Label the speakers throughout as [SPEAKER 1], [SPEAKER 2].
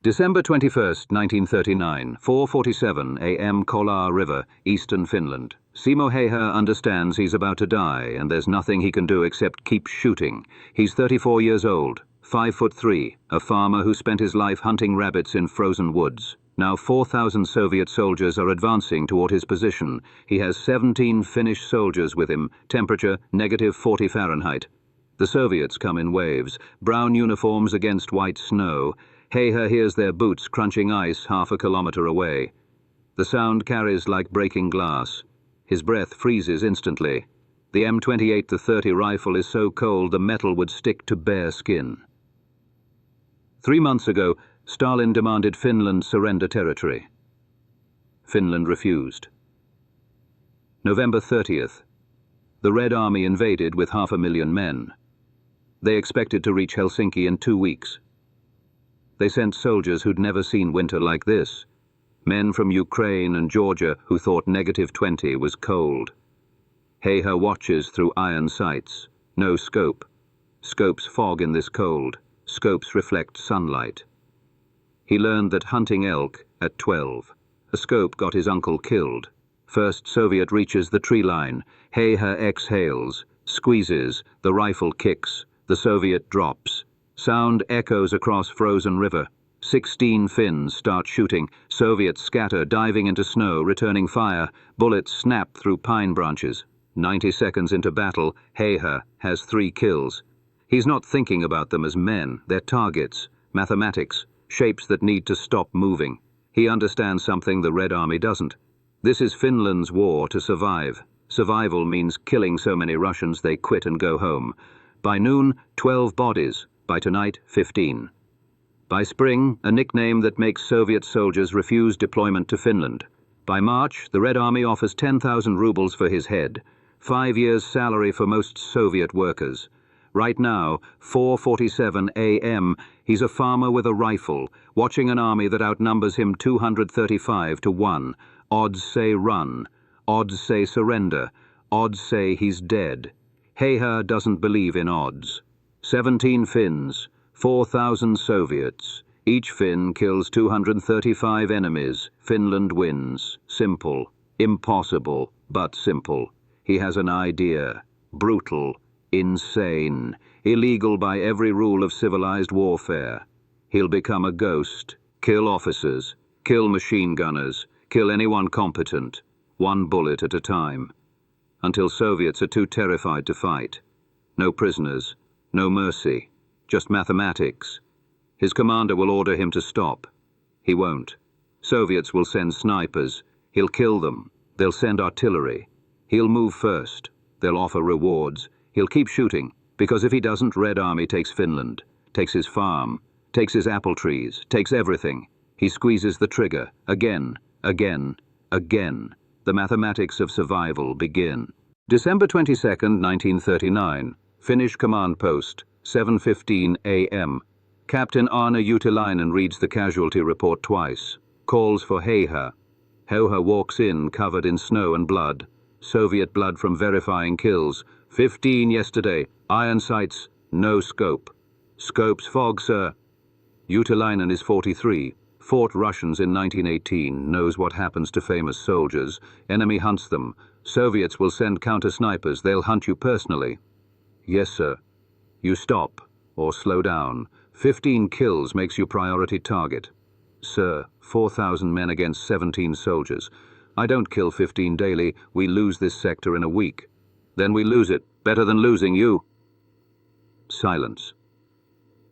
[SPEAKER 1] December 21st, 1939, 4:47 a.m. Kolar River, eastern Finland. Simo Häyhä understands he's about to die and there's nothing he can do except keep shooting. He's 34 years old, 5'3", a farmer who spent his life hunting rabbits in frozen woods. Now 4,000 Soviet soldiers are advancing toward his position. He has 17 Finnish soldiers with him, temperature -40 Fahrenheit. The Soviets come in waves, brown uniforms against white snow. Häyhä hears their boots crunching ice half a kilometer away. The sound carries like breaking glass. His breath freezes instantly. The M28-30 rifle is so cold the metal would stick to bare skin. 3 months ago, Stalin demanded Finland surrender territory. Finland refused. November 30th. The Red Army invaded with 500,000 men. They expected to reach Helsinki in 2 weeks. They sent soldiers who'd never seen winter like this. Men from Ukraine and Georgia who thought -20 was cold. Häyhä watches through iron sights. No scope. Scopes fog in this cold. Scopes reflect sunlight. He learned that hunting elk at 12. A scope got his uncle killed. First Soviet reaches the tree line. Häyhä exhales, squeezes, the rifle kicks, the Soviet drops. Sound echoes across frozen river. 16 Finns start shooting. Soviets scatter, diving into snow, returning fire. Bullets snap through pine branches. 90 seconds into battle, Häyhä has 3 kills. He's not thinking about them as men. They're targets, mathematics, shapes that need to stop moving. He understands something the Red Army doesn't. This is Finland's war to survive. Survival means killing so many Russians they quit and go home. By noon, 12 bodies. By tonight, 15. By spring, a nickname that makes Soviet soldiers refuse deployment to Finland. By March, the Red Army offers 10,000 rubles for his head. 5 years' salary for most Soviet workers. Right now, 4:47 a.m., he's a farmer with a rifle, watching an army that outnumbers him 235 to 1. Odds say run. Odds say surrender. Odds say he's dead. Häyhä doesn't believe in odds. 17 Finns, 4,000 Soviets. Each Finn kills 235 enemies. Finland wins. Simple. Impossible, but simple. He has an idea. Brutal. Insane. Illegal by every rule of civilized warfare. He'll become a ghost. Kill officers. Kill machine gunners. Kill anyone competent. 1 bullet at a time. Until Soviets are too terrified to fight. No prisoners. No mercy. Just mathematics. His commander will order him to stop. He won't. Soviets will send snipers. He'll kill them. They'll send artillery. He'll move first. They'll offer rewards. He'll keep shooting, because if he doesn't, Red Army takes Finland, takes his farm, takes his apple trees, takes everything. He squeezes the trigger, again, again, again. The mathematics of survival begin. December 22nd, 1939, Finnish command post, 7:15 a.m. Captain Arne Juutilainen reads the casualty report twice, calls for Häyhä. Häyhä walks in, covered in snow and blood. Soviet blood from verifying kills. 15 yesterday. Iron sights. No scope. Scopes fog, sir. Juutilainen is 43. Fought Russians in 1918. Knows what happens to famous soldiers. Enemy hunts them. Soviets will send counter-snipers. They'll hunt you personally. Yes, sir. You stop, or slow down. 15 kills makes you priority target. Sir, 4,000 men against 17 soldiers. I don't kill 15 daily. We lose this sector in a week. Then we lose it. Better than losing you. Silence.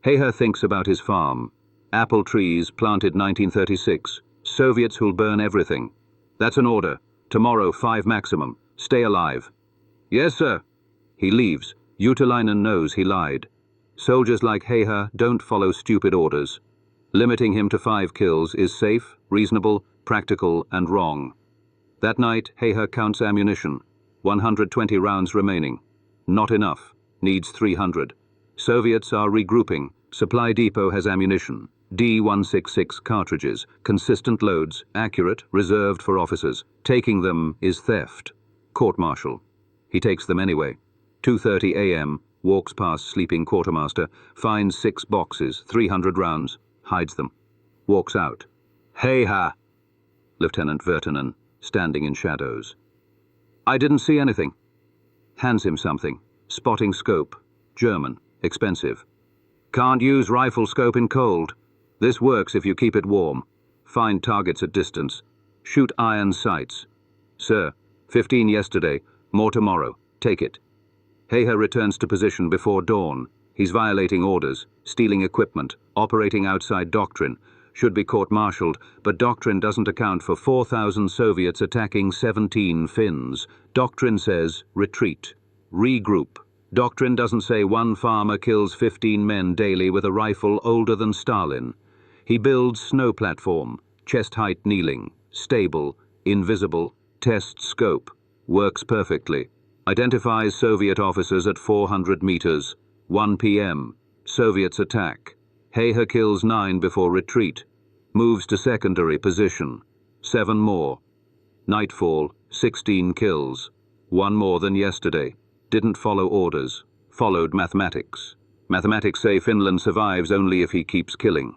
[SPEAKER 1] Häyhä thinks about his farm. Apple trees planted 1936. Soviets who'll burn everything. That's an order. Tomorrow, 5 maximum. Stay alive. Yes, sir. He leaves. Juutilainen knows he lied. Soldiers like Häyhä don't follow stupid orders. Limiting him to 5 kills is safe, reasonable, practical, and wrong. That night, Häyhä counts ammunition. 120 rounds remaining. Not enough. Needs 300. Soviets are regrouping. Supply depot has ammunition. D166 cartridges. Consistent loads. Accurate. Reserved for officers. Taking them is theft. Court-martial. He takes them anyway. 2:30 a.m. Walks past sleeping quartermaster. Finds 6 boxes. 300 rounds. Hides them. Walks out. Häyhä! Lieutenant Virtanen, standing in shadows. I didn't see anything. Hands him something. Spotting scope. German. Expensive. Can't use rifle scope in cold. This works if you keep it warm. Find targets at distance. Shoot iron sights. Sir, 15 yesterday. More tomorrow. Take it. Häyhä returns to position before dawn. He's violating orders, stealing equipment, operating outside doctrine. Should be court-martialed, but doctrine doesn't account for 4,000 Soviets attacking 17 Finns. Doctrine says retreat, regroup. Doctrine doesn't say one farmer kills 15 men daily with a rifle older than Stalin. He builds snow platform, chest height kneeling, stable, invisible, tests scope, works perfectly. Identifies Soviet officers at 400 meters, 1 p.m. Soviets attack. Häyhä kills 9 before retreat. Moves to secondary position. 7 more. Nightfall, 16 kills. 1 more than yesterday. Didn't follow orders. Followed mathematics. Mathematics say Finland survives only if he keeps killing.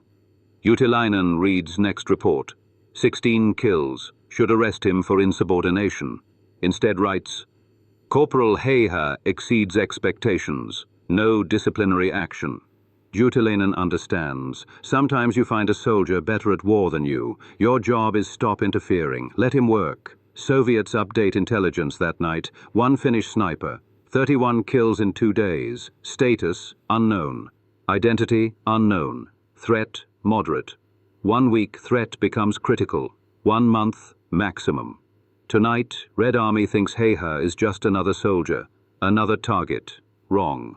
[SPEAKER 1] Utilainen reads next report. 16 kills. Should arrest him for insubordination. Instead writes, Corporal Häyhä exceeds expectations. No disciplinary action. Utilainen understands. Sometimes you find a soldier better at war than you. Your job is stop interfering. Let him work. Soviets update intelligence that night. 1 Finnish sniper. 31 kills in 2 days. Status, unknown. Identity, unknown. Threat, moderate. 1 week, threat becomes critical. 1 month, maximum. Tonight, Red Army thinks Häyhä is just another soldier. Another target. Wrong.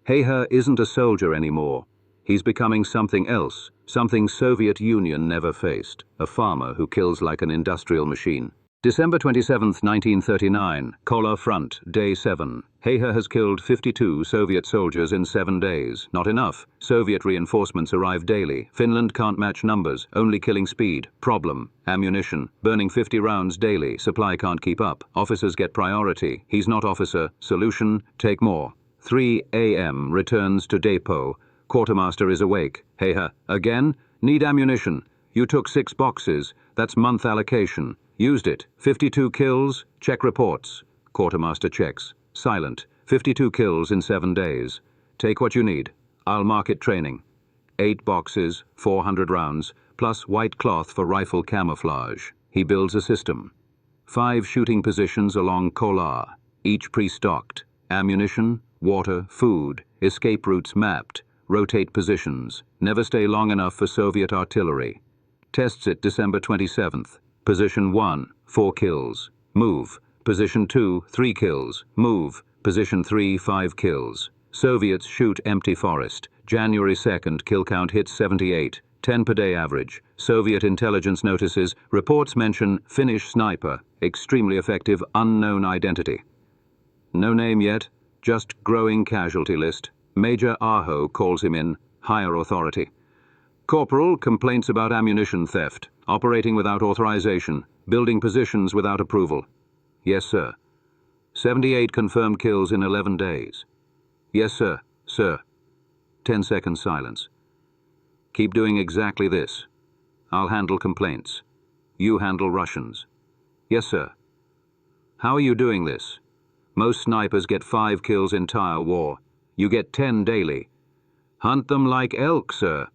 [SPEAKER 1] Häyhä isn't a soldier anymore. He's becoming something else, something Soviet Union never faced, a farmer who kills like an industrial machine. December 27, 1939, Kola Front, Day 7. Häyhä has killed 52 Soviet soldiers in 7 days. Not enough. Soviet reinforcements arrive daily. Finland can't match numbers, only killing speed. Problem. Ammunition. Burning 50 rounds daily. Supply can't keep up. Officers get priority. He's not officer. Solution. Take more. 3 a.m. returns to depot. Quartermaster is awake. Häyhä, again? Need ammunition. You took 6 boxes. That's month allocation. Used it. 52 kills. Check reports. Quartermaster checks. Silent. 52 kills in 7 days. Take what you need. I'll mark it training. 8 boxes, 400 rounds, plus white cloth for rifle camouflage. He builds a system. 5 shooting positions along Kola, each pre-stocked. Ammunition, water, food, escape routes mapped, rotate positions, never stay long enough for Soviet artillery. Tests it December 27th. Position 1, 4 kills. Move. Position 2, 3 kills. Move. Position 3, 5 kills. Soviets shoot empty forest. January 2nd, kill count hits 78. 10 per day average. Soviet intelligence notices, reports mention Finnish sniper, extremely effective, unknown identity. No name yet, just growing casualty list. Major Aho calls him in, higher authority. Corporal, complaints about ammunition theft, operating without authorization, building positions without approval. Yes, sir. 78 confirmed kills in 11 days. Yes, sir. Sir. 10 seconds silence. Keep doing exactly this. I'll handle complaints. You handle Russians. Yes, sir. How are you doing this? Most snipers get 5 kills entire war. You get 10 daily. Hunt them like elk, sir.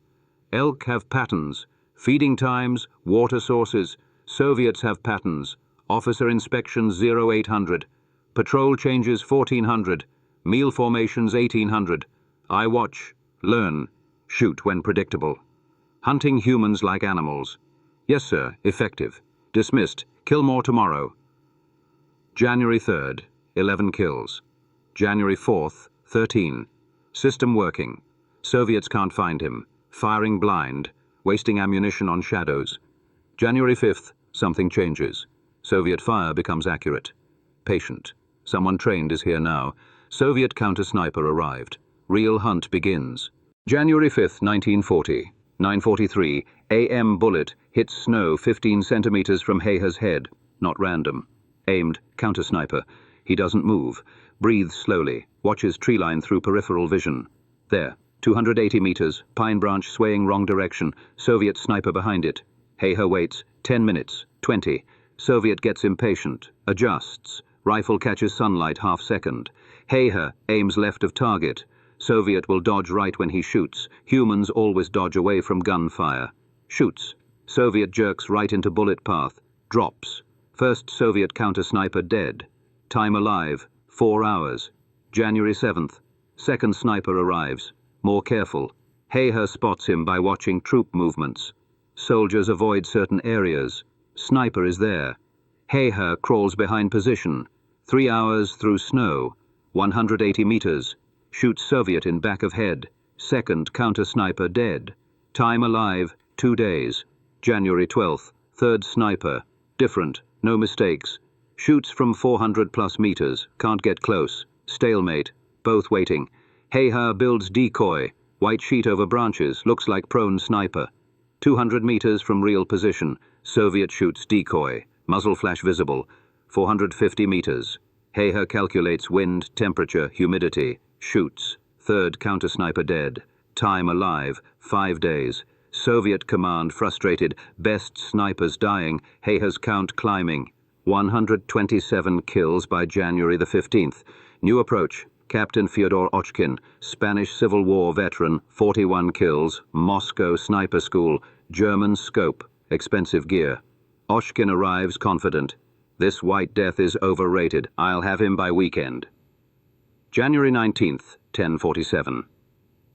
[SPEAKER 1] Elk have patterns. Feeding times, water sources. Soviets have patterns. Officer inspections 0800. Patrol changes 1400. Meal formations 1800. I watch, learn, shoot when predictable. Hunting humans like animals. Yes, sir, effective. Dismissed. Kill more tomorrow. January 3rd, 11 kills. January 4th, 13. System working. Soviets can't find him. Firing blind. Wasting ammunition on shadows. January 5th, something changes. Soviet fire becomes accurate. Patient. Someone trained is here now. Soviet counter-sniper arrived. Real hunt begins. January 5th, 1940. 9:43. AM bullet hits snow 15 centimeters from Häyhä's head. Not random. Aimed. Counter-sniper. He doesn't move. Breathes slowly. Watches tree line through peripheral vision. There. 280 meters, pine branch swaying wrong direction, Soviet sniper behind it. Häyhä waits, 10 minutes, 20. Soviet gets impatient, adjusts. Rifle catches sunlight half second. Häyhä aims left of target. Soviet will dodge right when he shoots. Humans always dodge away from gunfire. Shoots. Soviet jerks right into bullet path. Drops. First Soviet counter-sniper dead. Time alive, 4 hours. January 7th. Second sniper arrives. More careful. Häyhä spots him by watching troop movements. Soldiers avoid certain areas. Sniper is there. Häyhä crawls behind position. 3 hours through snow. 180 meters. Shoots Soviet in back of head. Second counter-sniper dead. Time alive, 2 days. January 12th. Third sniper. Different, no mistakes. Shoots from 400 plus meters. Can't get close. Stalemate. Both waiting. Häyhä builds decoy. White sheet over branches. Looks like prone sniper. 200 meters from real position. Soviet shoots decoy. Muzzle flash visible. 450 meters. Häyhä calculates wind, temperature, humidity. Shoots. Third counter-sniper dead. Time alive, 5 days. Soviet command frustrated. Best snipers dying. Häyhä's count climbing. 127 kills by January the 15th. New approach. Captain Fyodor Ochkin, Spanish Civil War veteran, 41 kills. Moscow sniper school. German scope. Expensive gear. Ochkin arrives confident. This White Death is overrated. I'll have him by weekend. January 19th, 10:47.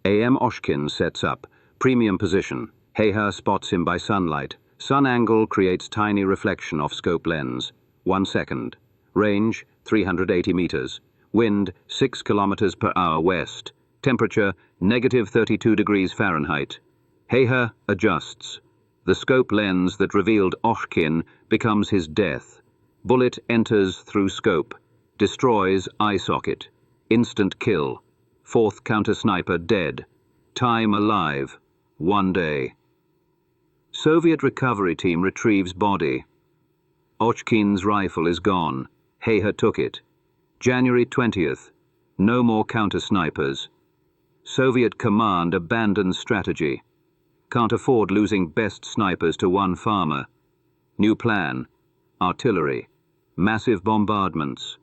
[SPEAKER 1] AM Ochkin sets up. Premium position. Häyhä spots him by sunlight. Sun angle creates tiny reflection off scope lens. 1 second. Range, 380 meters. Wind, 6 kilometers per hour west. Temperature, -32 degrees Fahrenheit. Häyhä adjusts. The scope lens that revealed Ochkin becomes his death. Bullet enters through scope. Destroys eye socket. Instant kill. Fourth counter-sniper dead. Time alive, 1 day. Soviet recovery team retrieves body. Ochkin's rifle is gone. Häyhä took it. January 20th. No more counter-snipers. Soviet command abandons strategy. Can't afford losing best snipers to one farmer. New plan. Artillery. Massive bombardments.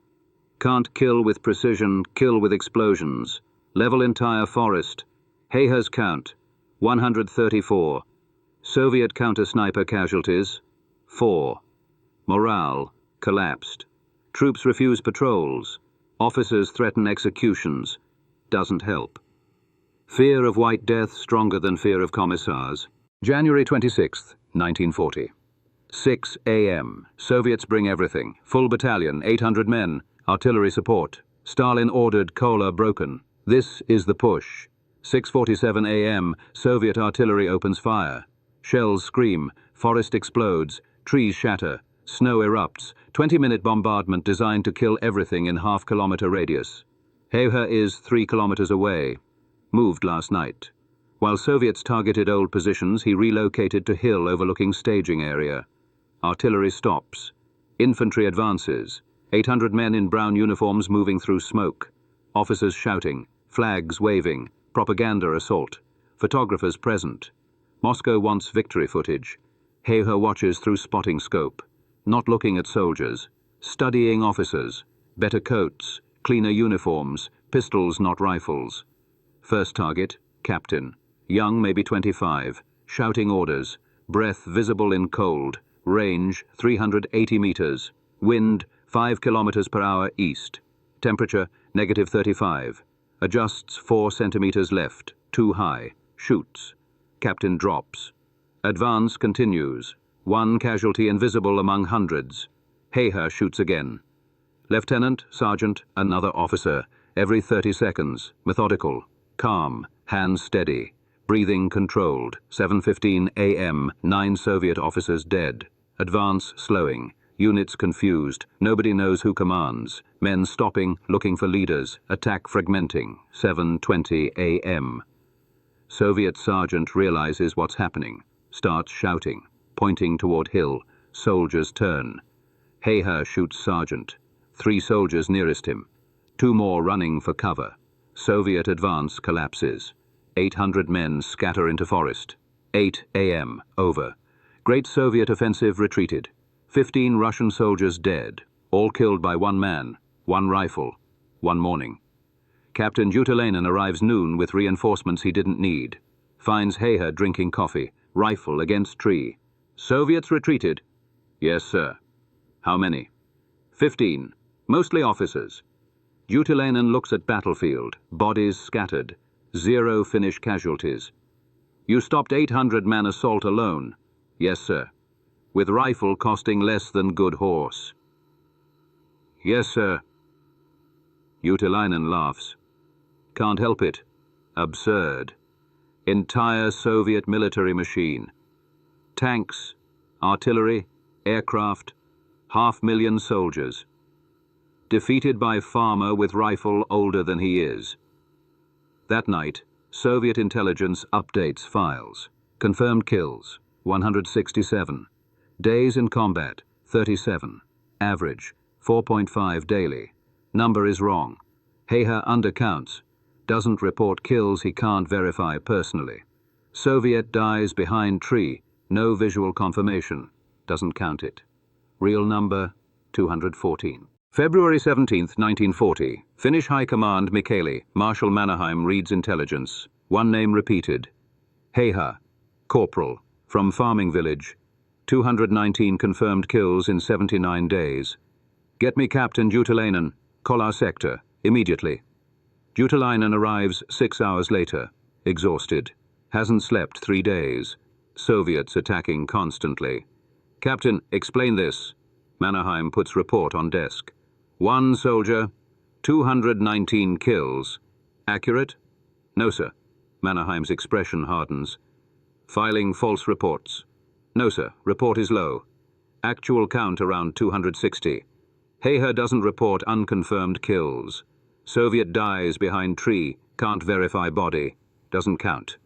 [SPEAKER 1] Can't kill with precision, kill with explosions. Level entire forest. Häyhä's count, 134. Soviet counter-sniper casualties, 4. Morale, collapsed. Troops refuse patrols. Officers threaten executions. Doesn't help. Fear of White Death stronger than fear of commissars. January 26th, 1940. 6 a.m. Soviets bring everything. Full battalion, 800 men. Artillery support. Stalin ordered Kola broken. This is the push. 6:47 a.m. Soviet artillery opens fire. Shells scream. Forest explodes. Trees shatter. Snow erupts. 20-minute bombardment designed to kill everything in half-kilometer radius. Häyhä is 3 kilometers away. Moved last night. While Soviets targeted old positions, he relocated to hill overlooking staging area. Artillery stops. Infantry advances. 800 men in brown uniforms moving through smoke. Officers shouting. Flags waving. Propaganda assault. Photographers present. Moscow wants victory footage. Häyhä watches through spotting scope. Not looking at soldiers. Studying officers. Better coats. Cleaner uniforms. Pistols, not rifles. First target, captain. Young, maybe 25. Shouting orders. Breath visible in cold. Range, 380 meters. Wind, 5 kilometers per hour east. Temperature, -35. Adjusts 4 centimeters left. Too high. Shoots. Captain drops. Advance continues. 1 casualty invisible among hundreds. Häyhä shoots again. Lieutenant, sergeant, another officer. Every 30 seconds. Methodical. Calm. Hands steady. Breathing controlled. 7:15 a.m. 9 Soviet officers dead. Advance slowing. Units confused. Nobody knows who commands. Men stopping, looking for leaders. Attack fragmenting. 7:20 a.m. Soviet sergeant realizes what's happening. Starts shouting. Pointing toward hill. Soldiers turn. Häyhä shoots sergeant. 3 soldiers nearest him. 2 more running for cover. Soviet advance collapses. 800 men scatter into forest. 8 a.m. Over. Great Soviet offensive retreated. 15 Russian soldiers dead, all killed by one man, one rifle, one morning. Captain Jutalainen arrives noon with reinforcements he didn't need. Finds Häyhä drinking coffee. Rifle against tree. Soviets retreated. Yes, sir. How many? 15. Mostly officers. Jutalainen looks at battlefield. Bodies scattered. 0 Finnish casualties. You stopped 800-man assault alone. Yes, sir. With rifle costing less than good horse. Yes, sir. Jutalainen laughs. Can't help it. Absurd. Entire Soviet military machine. Tanks, artillery, aircraft, 500,000 soldiers. Defeated by farmer with rifle older than he is. That night, Soviet intelligence updates files. Confirmed kills, 167. Days in combat, 37. Average, 4.5 daily. Number is wrong. Häyhä undercounts. Doesn't report kills he can't verify personally. Soviet dies behind tree. No visual confirmation. Doesn't count it. Real number, 214. February 17th, 1940. Finnish High Command Mikkeli. Marshal Mannerheim reads intelligence. One name repeated. Häyhä, corporal, from farming village. 219 confirmed kills in 79 days. Get me Captain Jutalainen, Kolar sector, immediately. Jutalainen arrives 6 hours later, exhausted. Hasn't slept 3 days. Soviets attacking constantly. Captain, explain this. Mannerheim puts report on desk. 1 soldier, 219 kills. Accurate? No, sir. Mannerheim's expression hardens. Filing false reports. No, sir. Report is low. Actual count around 260. Häyhä doesn't report unconfirmed kills. Soviet dies behind tree. Can't verify body. Doesn't count.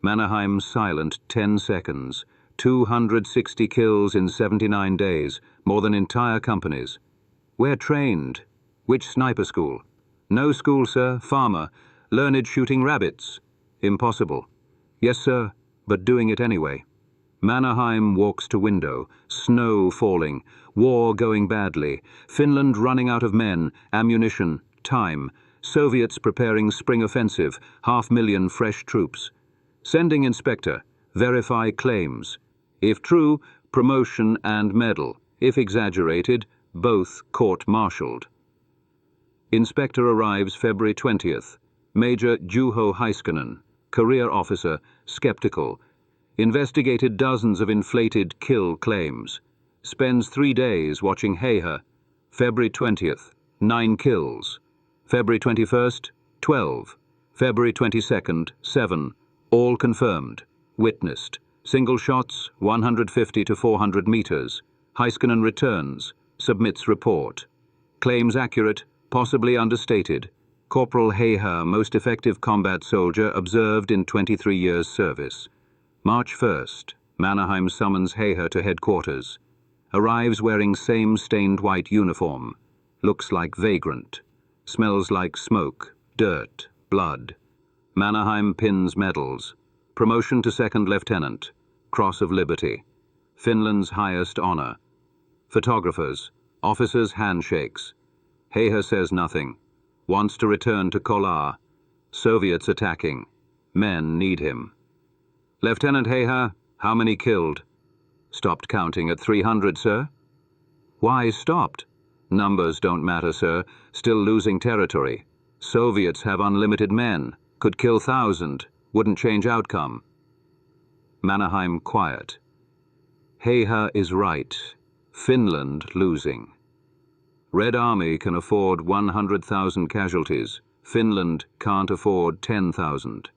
[SPEAKER 1] Mannerheim silent 10 seconds. 260 kills in 79 days. More than entire companies. Where trained? Which sniper school? No school, sir. Farmer. Learned shooting rabbits. Impossible. Yes, sir, but doing it anyway. Mannerheim walks to window. Snow falling. War going badly. Finland running out of men, ammunition, time. Soviets preparing spring offensive. 500,000 fresh troops. Sending inspector. Verify claims. If true, promotion and medal. If exaggerated, both court-martialed. Inspector arrives February 20th. Major Juho Heiskanen, career officer, skeptical. Investigated dozens of inflated kill claims. Spends 3 days watching Häyhä. February 20th, 9 kills. February 21st, 12. February 22nd, 7. All confirmed. Witnessed. Single shots, 150 to 400 meters. Heiskanen returns. Submits report. Claims accurate, possibly understated. Corporal Häyhä, most effective combat soldier observed in 23 years' service. March 1st. Mannerheim summons Häyhä to headquarters. Arrives wearing same stained white uniform. Looks like vagrant. Smells like smoke, dirt, blood. Mannerheim pins medals. Promotion to second lieutenant. Cross of Liberty. Finland's highest honor. Photographers. Officers' handshakes. Häyhä says nothing. Wants to return to Kolar. Soviets attacking. Men need him. Lieutenant Häyhä, how many killed? Stopped counting at 300, sir. Why stopped? Numbers don't matter, sir. Still losing territory. Soviets have unlimited men. Could kill 1,000. Wouldn't change outcome. Mannerheim quiet. Häyhä is right. Finland losing. Red Army can afford 100,000 casualties. Finland can't afford 10,000.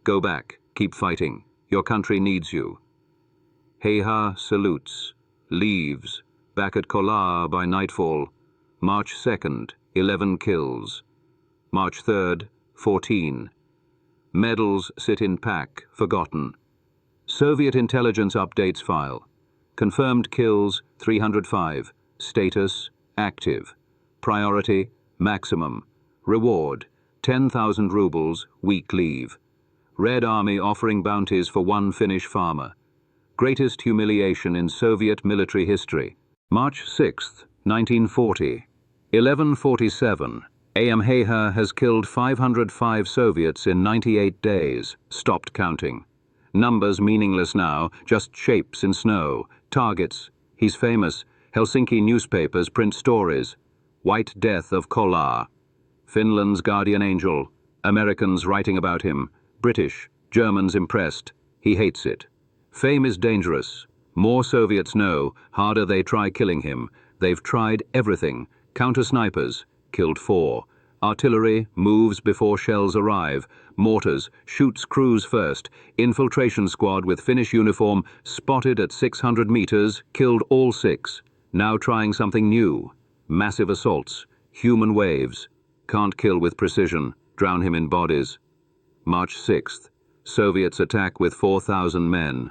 [SPEAKER 1] Go back. Keep fighting. Your country needs you. Häyhä salutes. Leaves. Back at Kolar by nightfall. March 2nd, 11 kills. March 3rd, 14. Medals sit in pack, forgotten. Soviet intelligence updates file. Confirmed kills, 305. Status, active. Priority, maximum. Reward, 10,000 rubles, week leave. Red Army offering bounties for one Finnish farmer. Greatest humiliation in Soviet military history. March 6, 1940. 11:47. A.M. Häyhä has killed 505 Soviets in 98 days. Stopped counting. Numbers meaningless now, just shapes in snow. Targets. He's famous. Helsinki newspapers print stories. White death of Kolar. Finland's guardian angel. Americans writing about him. British. Germans impressed. He hates it. Fame is dangerous. More Soviets know, harder they try killing him. They've tried everything. Counter-snipers. Killed 4. Artillery moves before shells arrive. Mortars shoots crews first. Infiltration squad with Finnish uniform spotted at 600 meters, killed all 6. Now trying something new. Massive assaults. Human waves. Can't kill with precision. Drown him in bodies. March 6th. Soviets attack with 4,000 men.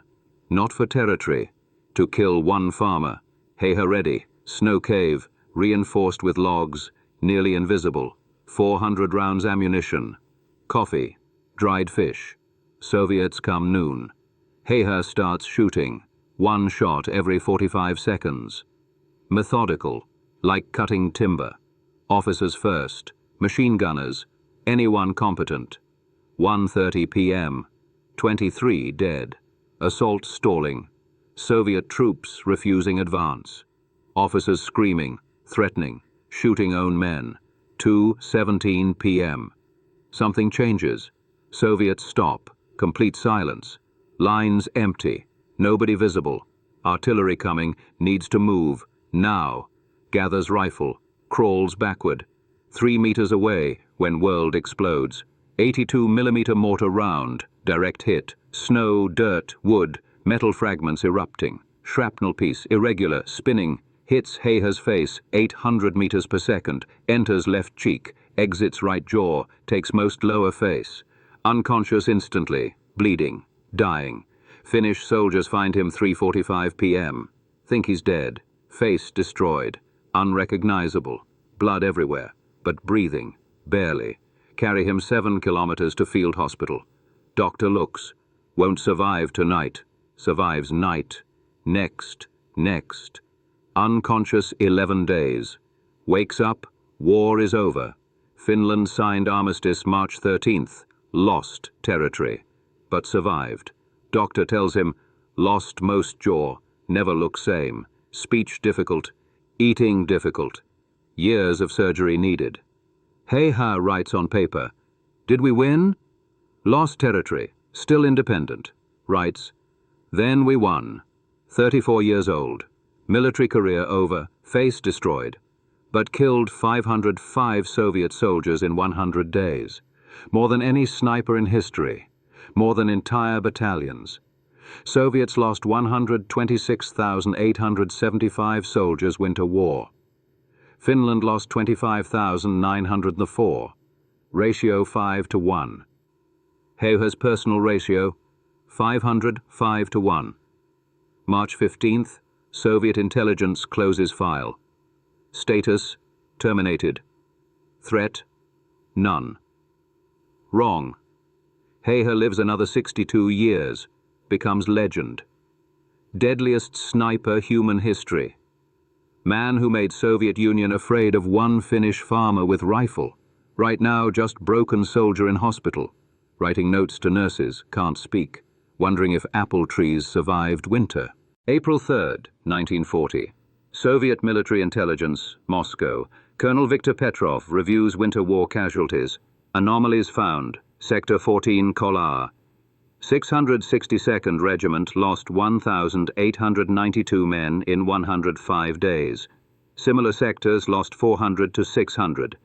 [SPEAKER 1] Not for territory. To kill one farmer. Häyhä ready. Snow cave. Reinforced with logs. Nearly invisible. 400 rounds ammunition. Coffee. Dried fish. Soviets come noon. Häyhä starts shooting. One shot every 45 seconds. Methodical. Like cutting timber. Officers first. Machine gunners. Anyone competent. 1:30 p.m. 23 dead. Assault stalling. Soviet troops refusing advance. Officers screaming, threatening, shooting own men. 2:17 p.m. Something changes. Soviets stop. Complete silence. Lines empty. Nobody visible. Artillery coming. Needs to move. Now. Gathers rifle. Crawls backward. 3 meters away when world explodes. 82mm mortar round. Direct hit. Snow, dirt, wood. Metal fragments erupting. Shrapnel piece, irregular, spinning. Hits Häyhä's face, 800 meters per second. Enters left cheek. Exits right jaw. Takes most lower face. Unconscious instantly. Bleeding. Dying. Finnish soldiers find him 3:45 p.m. Think he's dead. Face destroyed. Unrecognizable. Blood everywhere. But breathing. Barely. Carry him 7 kilometers to field hospital. Doctor looks. Won't survive tonight. Survives night. Next. Next. Unconscious 11 days. Wakes up. War is over. Finland signed armistice March 13th. Lost territory. But survived. Doctor tells him, lost most jaw. Never look same. Speech difficult. Eating difficult. Years of surgery needed. Häyhä writes on paper, did we win? Lost territory. Still independent. Writes, then we won. 34 years old. Military career over. Face destroyed. But killed 505 Soviet soldiers in 100 days. More than any sniper in history. More than entire battalions. Soviets lost 126,875 soldiers Winter War. Finland lost 25,904. Ratio 5:1. Häyhä's personal ratio, 500, 5:1. March 15th, Soviet intelligence closes file. Status, terminated. Threat, none. Wrong. Häyhä lives another 62 years, becomes legend. Deadliest sniper human history. Man who made Soviet Union afraid of one Finnish farmer with rifle. Right now just broken soldier in hospital. Writing notes to nurses, can't speak. Wondering if apple trees survived winter. April 3rd, 1940. Soviet military intelligence, Moscow. Colonel Viktor Petrov reviews Winter War casualties. Anomalies found. Sector 14, Kolar. 662nd Regiment lost 1,892 men in 105 days. Similar sectors lost 400 to 600.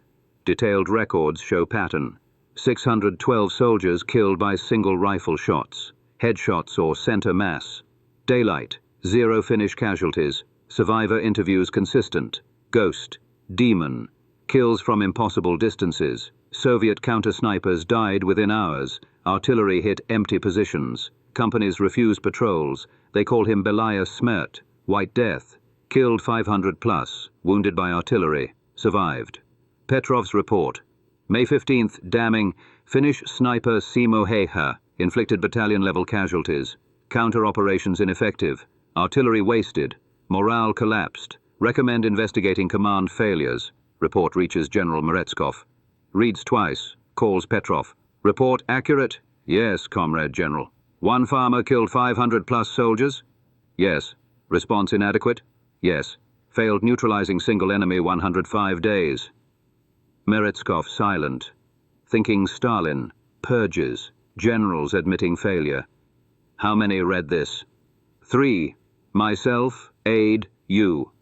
[SPEAKER 1] Detailed records show pattern. 612 soldiers killed by single rifle shots, headshots or center mass. Daylight, 0 Finnish casualties. Survivor interviews consistent. Ghost, demon, kills from impossible distances. Soviet counter-snipers died within hours. Artillery hit empty positions. Companies refused patrols. They called him Belaya Smert, White Death. Killed 500 plus, wounded by artillery. Survived. Petrov's report. May 15th, damning. Finnish sniper Simo Häyhä, inflicted battalion-level casualties, counter-operations ineffective, artillery wasted, morale collapsed, recommend investigating command failures. Report reaches General Meretskov. Reads twice, calls Petrov. Report accurate? Yes, Comrade General. One farmer killed 500+ soldiers? Yes. Response inadequate? Yes. Failed neutralizing single enemy 105 days. Meretskov silent. Thinking Stalin, purges, generals admitting failure. How many read this? 3. Myself, aide, you.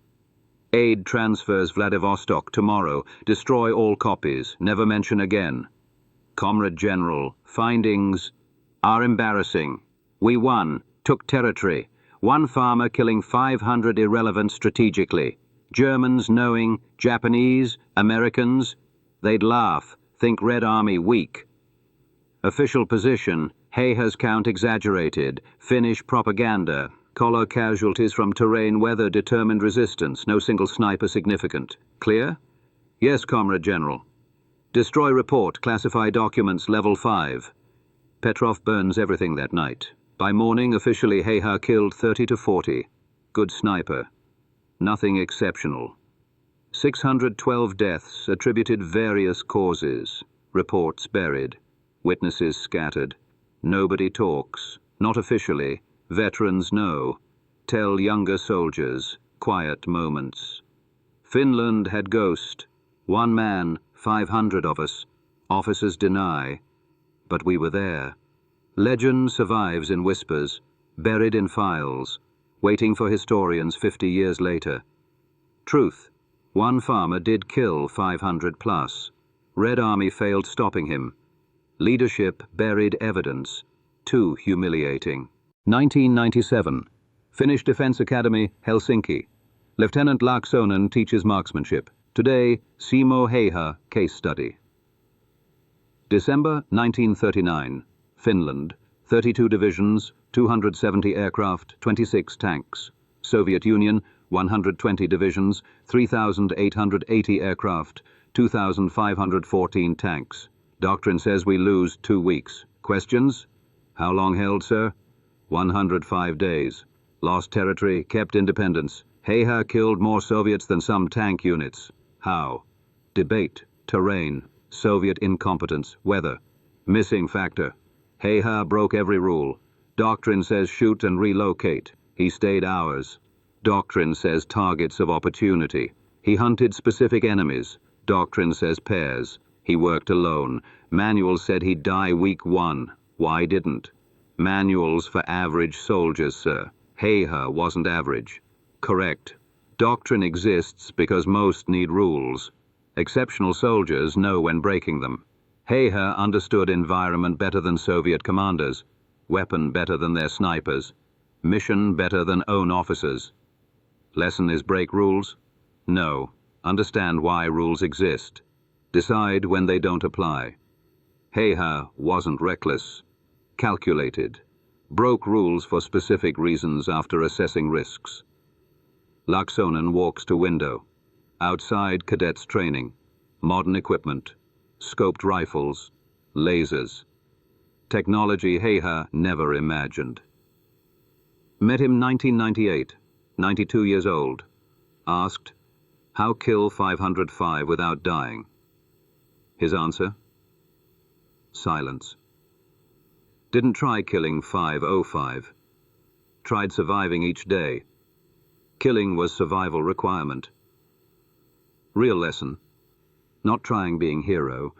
[SPEAKER 1] Aide transfers Vladivostok tomorrow. Destroy all copies. Never mention again. Comrade General, findings are embarrassing. We won, took territory. One farmer killing 500 irrelevant strategically. Germans knowing, Japanese, Americans, they'd laugh, think Red Army weak. Official position, Häyhä's count exaggerated. Finnish propaganda. Collar casualties from terrain weather determined resistance. No single sniper significant. Clear? Yes, Comrade General. Destroy report, classify documents, level 5. Petrov burns everything that night. By morning, officially Häyhä killed 30 to 40. Good sniper. Nothing exceptional. 612 deaths, attributed various causes. Reports buried. Witnesses scattered. Nobody talks. Not officially. Veterans know. Tell younger soldiers. Quiet moments. Finland had ghost. One man, 500 of us. Officers deny. But we were there. Legend survives in whispers, buried in files, waiting for historians 50 years later. Truth. One farmer did kill 500+. Red Army failed stopping him. Leadership buried evidence. Too humiliating. 1997. Finnish Defense Academy, Helsinki. Lieutenant Laaksonen teaches marksmanship. Today, Simo Häyhä case study. December 1939. Finland. 32 divisions, 270 aircraft, 26 tanks. Soviet Union. 120 divisions, 3,880 aircraft, 2,514 tanks. Doctrine says we lose 2 weeks. Questions? How long held, sir? 105 days. Lost territory, kept independence. Häyhä killed more Soviets than some tank units. How? Debate, terrain, Soviet incompetence, weather. Missing factor. Häyhä broke every rule. Doctrine says shoot and relocate. He stayed hours. Doctrine says targets of opportunity. He hunted specific enemies. Doctrine says pairs. He worked alone. Manual said he'd die week 1. Why didn't? Manuals for average soldiers, sir. Häyhä wasn't average. Correct. Doctrine exists because most need rules. Exceptional soldiers know when breaking them. Häyhä understood environment better than Soviet commanders. Weapon better than their snipers. Mission better than own officers. Lesson is break rules? No. Understand why rules exist. Decide when they don't apply. Häyhä wasn't reckless. Calculated. Broke rules for specific reasons after assessing risks. Laaksonen walks to window. Outside, cadets training. Modern equipment. Scoped rifles. Lasers. Technology Häyhä never imagined. Met him 1998. 92 years old. Asked, how kill 505 without dying? His answer? Silence. Didn't try killing 505. Tried surviving each day. Killing was survival requirement. Real lesson. Not trying being hero.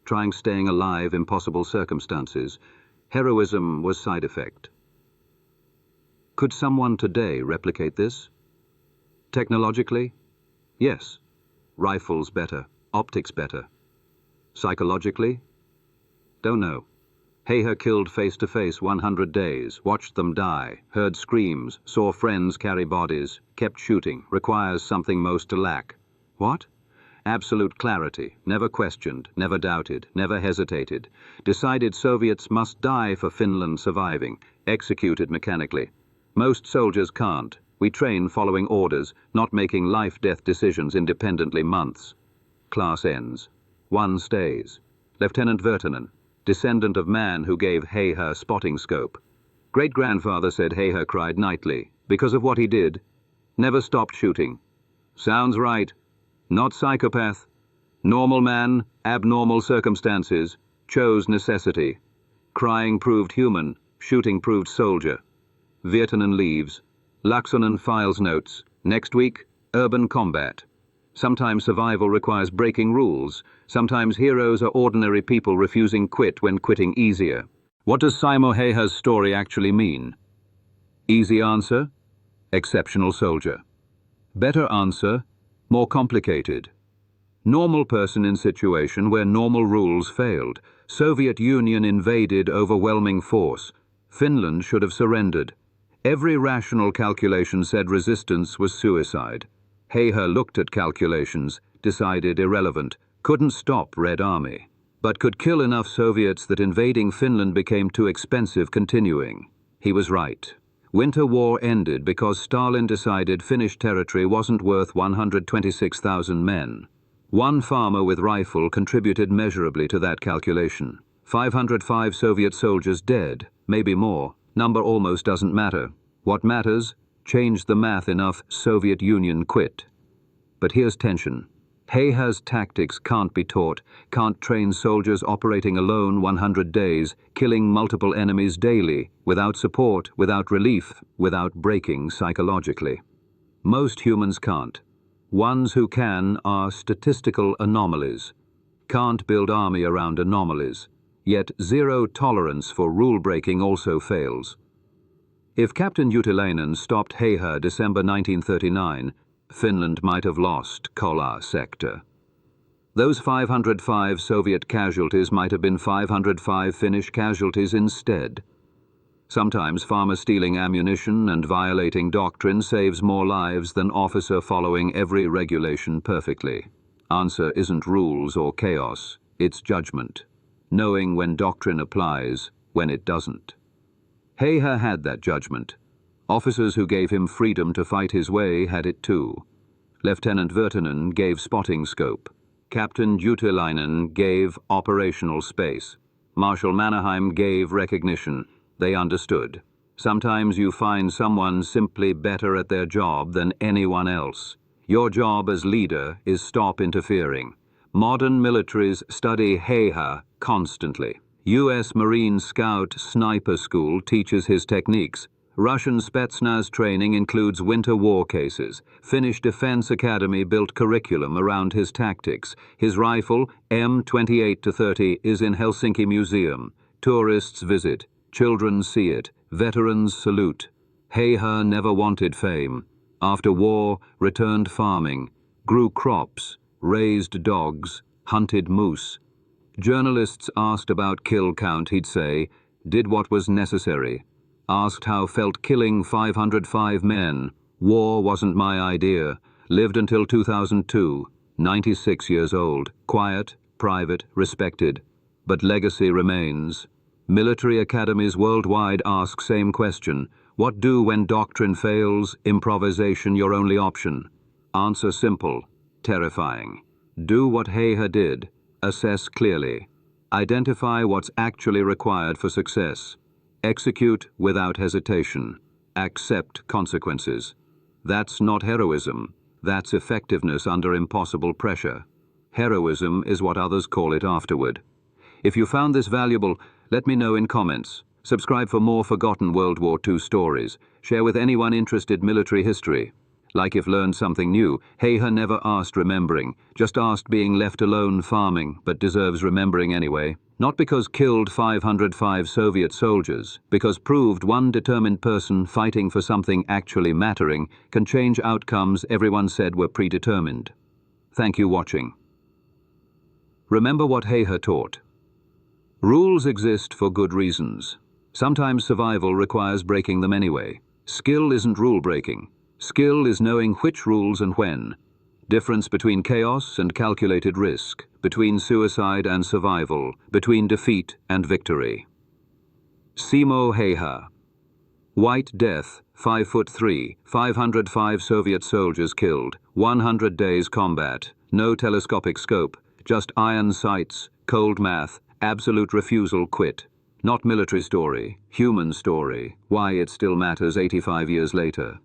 [SPEAKER 1] Trying staying alive in possible circumstances. Heroism was side effect. Could someone today replicate this? Technologically? Yes. Rifles better, optics better. Psychologically? Don't know. Häyhä killed face-to-face 100 days, watched them die, heard screams, saw friends carry bodies, kept shooting, requires something most to lack. What? Absolute clarity, never questioned, never doubted, never hesitated. Decided Soviets must die for Finland surviving, executed mechanically. Most soldiers can't. We train following orders, not making life-death decisions independently months. Class ends. One stays. Lieutenant Virtanen. descendant of man who gave Häyhä spotting scope. Great-grandfather said Häyhä cried nightly, because of what he did. Never stopped shooting. Sounds right. Not psychopath. Normal man, abnormal circumstances. Chose necessity. Crying proved human, shooting proved soldier. Virtanen leaves. Laaksonen files notes. Next week, urban combat. Sometimes survival requires breaking rules. Sometimes heroes are ordinary people refusing quit when quitting easier. What does Simo Häyhä's story actually mean? Easy answer, exceptional soldier. Better answer, more complicated. Normal person in situation where normal rules failed. Soviet Union invaded, overwhelming force. Finland should have surrendered. Every rational calculation said resistance was suicide. Häyhä looked at calculations, decided irrelevant, couldn't stop Red Army, but could kill enough Soviets that invading Finland became too expensive continuing. He was right. Winter War ended because Stalin decided Finnish territory wasn't worth 126,000 men. One farmer with rifle contributed measurably to that calculation. 505 Soviet soldiers dead, maybe more. Number almost doesn't matter. What matters? Changed the math enough, Soviet Union quit. But here's tension. Häyhä's tactics can't be taught, can't train soldiers operating alone 100 days, killing multiple enemies daily, without support, without relief, without breaking psychologically. Most humans can't. Ones who can are statistical anomalies. Can't build army around anomalies. Yet zero tolerance for rule-breaking also fails. If Captain Utilainen stopped Häyhä December 1939, Finland might have lost Kola sector. Those 505 Soviet casualties might have been 505 Finnish casualties instead. Sometimes farmer stealing ammunition and violating doctrine saves more lives than officer following every regulation perfectly. Answer isn't rules or chaos, it's judgment. Knowing when doctrine applies, when it doesn't. Häyhä had that judgment. Officers who gave him freedom to fight his way had it too. Lieutenant Virtanen gave spotting scope. Captain Utilainen gave operational space. Marshal Mannerheim gave recognition. They understood. Sometimes you find someone simply better at their job than anyone else. Your job as leader is stop interfering. Modern militaries study Häyhä constantly. U.S. Marine Scout Sniper School teaches his techniques. Russian Spetsnaz training includes Winter War cases. Finnish Defense Academy built curriculum around his tactics. His rifle, M28-30, is in Helsinki Museum. Tourists visit. Children see it. Veterans salute. Häyhä never wanted fame. After war, returned farming. Grew crops. Raised dogs. Hunted moose. Journalists asked about kill count, he'd say, did what was necessary. Asked how felt killing 505 men. War wasn't my idea. Lived until 2002. 96 years old. Quiet, private, respected. But legacy remains. Military academies worldwide ask same question. What do when doctrine fails? Improvisation your only option. Answer simple. Terrifying. Do what Häyhä did. Assess clearly. Identify what's actually required for success. Execute without hesitation. Accept consequences. That's not heroism. That's effectiveness under impossible pressure. Heroism is what others call it afterward. If you found this valuable, let me know in comments. Subscribe for more forgotten World War II stories. Share with anyone interested in military history. Like if learned something new, Häyhä never asked remembering, just asked being left alone farming, but deserves remembering anyway. Not because killed 505 Soviet soldiers, because proved one determined person fighting for something actually mattering can change outcomes everyone said were predetermined. Thank you for watching. Remember what Häyhä taught. Rules exist for good reasons. Sometimes survival requires breaking them anyway. Skill isn't rule breaking. Skill is knowing which rules and when. Difference between chaos and calculated risk, between suicide and survival, between defeat and victory. Simo Häyhä. White Death, 5'3", 505 Soviet soldiers killed, 100 days combat, no telescopic scope, just iron sights, cold math, Absolute refusal quit. Not military story, human story, why it still matters 85 years later.